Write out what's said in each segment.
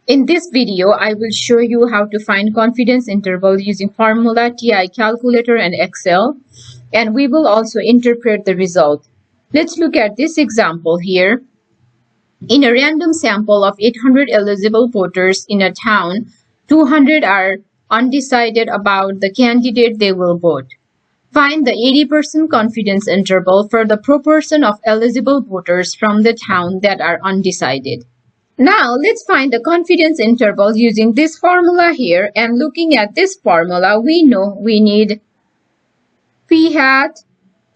In this video, I will show you how to find confidence interval using formula, TI calculator, and Excel, and we will also interpret the result. Let's look at this example here. In a random sample of 800 eligible voters in a town, 200 are undecided about the candidate they will vote. Find the 80% confidence interval for the proportion of eligible voters from the town that are undecided. Now, let's find the confidence interval using this formula here, and looking at this formula, we know we need p hat,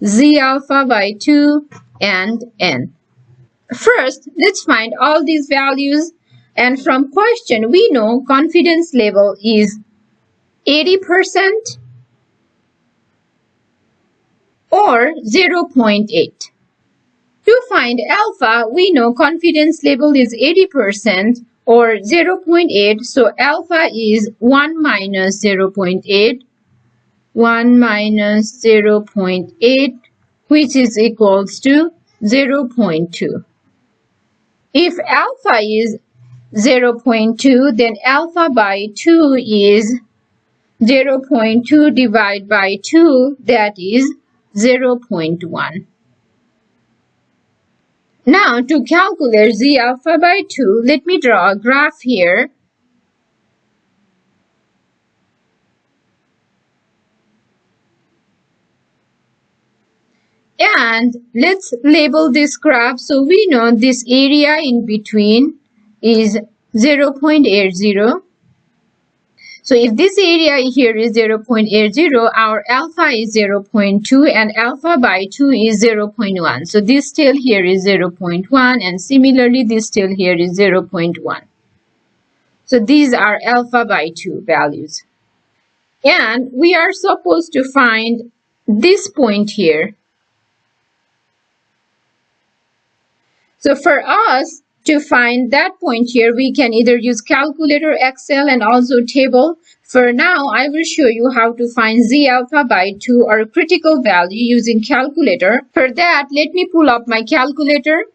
z alpha by 2, and n. First, let's find all these values, and from question, we know confidence level is 80% or 0.8. To find alpha, we know confidence level is 80% or 0.8, so alpha is 1 minus 0.8, 1 minus 0.8, which is equals to 0.2. If alpha is 0.2, then alpha by 2 is 0.2 divided by 2, that is 0.1. Now, to calculate z alpha by 2, let me draw a graph here. And let's label this graph so we know this area in between is 0.80. So if this area here is 0.80, our alpha is 0.2 and alpha by 2 is 0.1. So this tail here is 0.1 and similarly this tail here is 0.1. So these are alpha by 2 values. And we are supposed to find this point here. So for us to find that point here, we can either use calculator, Excel, and also table. For now, I will show you how to find z alpha by 2 or critical value using calculator. For that, let me pull up my calculator.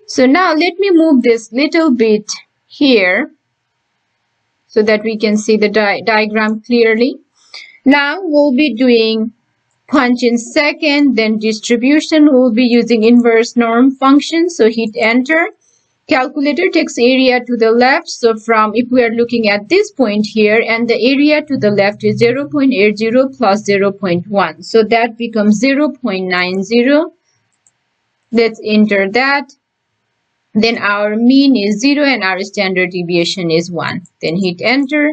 So now let me move this little bit here so that we can see the diagram clearly. Now we'll be doing punch in second, then distribution. We'll be using inverse norm function. So hit enter. Calculator takes area to the left. So from, if we are looking at this point here, and the area to the left is 0.80 plus 0.1. So that becomes 0.90. Let's enter that. Then our mean is 0 and our standard deviation is 1. Then hit enter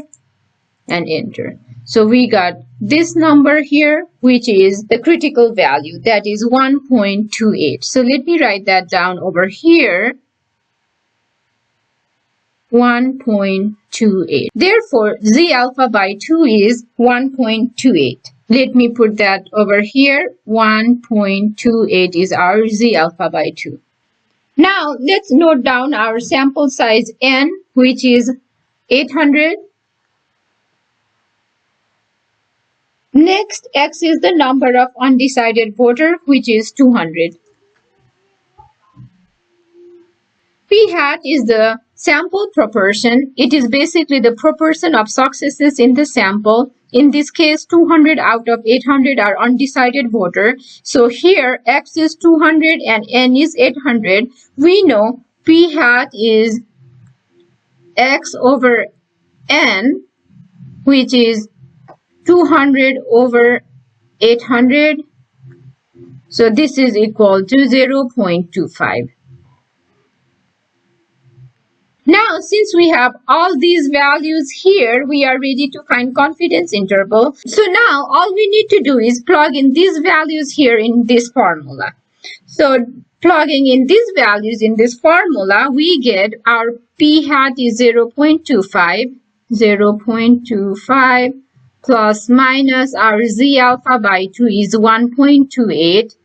and enter. So we got this number here, which is the critical value, that is 1.28. So let me write that down over here. 1.28. Therefore, z alpha by 2 is 1.28. Let me put that over here. 1.28 is our z alpha by 2. Now, let's note down our sample size n, which is 800. Next, x is the number of undecided voter, which is 200. P hat is the sample proportion. It is basically the proportion of successes in the sample. In this case, 200 out of 800 are undecided voter. So here, x is 200 and n is 800. We know P hat is x over n, which is 200 over 800. So this is equal to 0.25. Now, since we have all these values here, we are ready to find confidence interval. So now, all we need to do is plug in these values here in this formula. So, plugging in these values in this formula, we get our p hat is 0.25, 0.25 plus minus our z alpha by 2 is 1.28,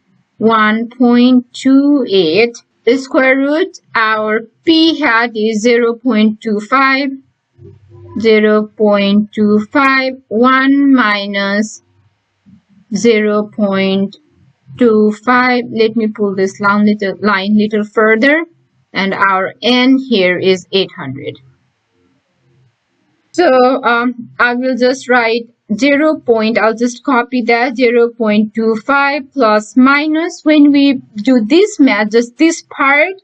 1.28. The square root, our p hat is 0.25, 0.25, 1 minus 0.25. Let me pull this line little further, and our n here is 800. So I will just write 0. I'll just copy that 0.25 plus minus. When we do this math, just this part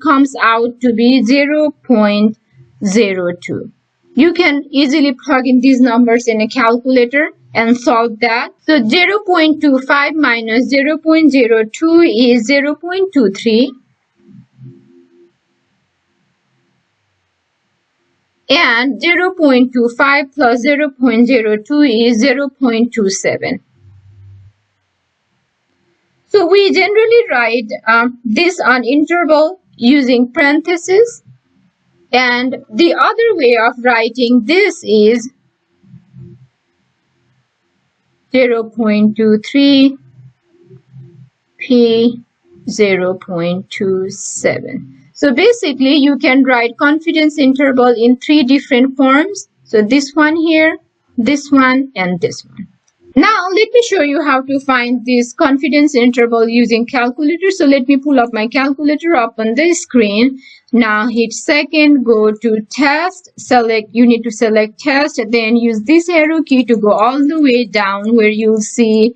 comes out to be 0.02. You can easily plug in these numbers in a calculator and solve that. So 0.25 minus 0.02 is 0.23. And 0.25 plus 0.02 is 0.27. So we generally write this on interval using parentheses. And the other way of writing this is 0.23 p 0.27. So basically you can write confidence interval in 3 different forms. So this one here, this one, and this one. Now let me show you how to find this confidence interval using calculator. So let me pull up my calculator up on the screen. Now hit second, go to test, you need to select test, then use this arrow key to go all the way down where you'll see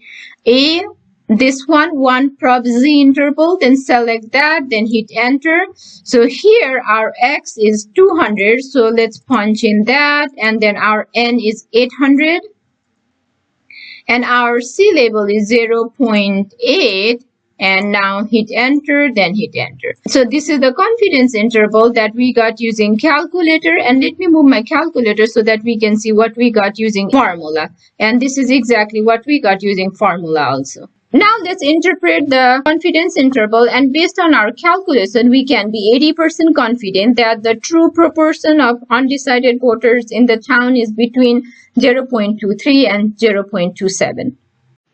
this one prob z interval, then select that, then hit enter. So here our x is 200, so let's punch in that, and then our n is 800. And our C label is 0.8, and now hit enter, then hit enter. So this is the confidence interval that we got using calculator, and let me move my calculator so that we can see what we got using formula. And this is exactly what we got using formula also. Now let's interpret the confidence interval, and based on our calculation we can be 80% confident that the true proportion of undecided voters in the town is between 0.23 and 0.27.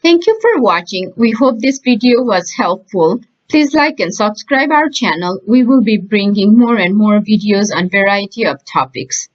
Thank you for watching. We hope this video was helpful. Please like and subscribe our channel. We will be bringing more and more videos on variety of topics.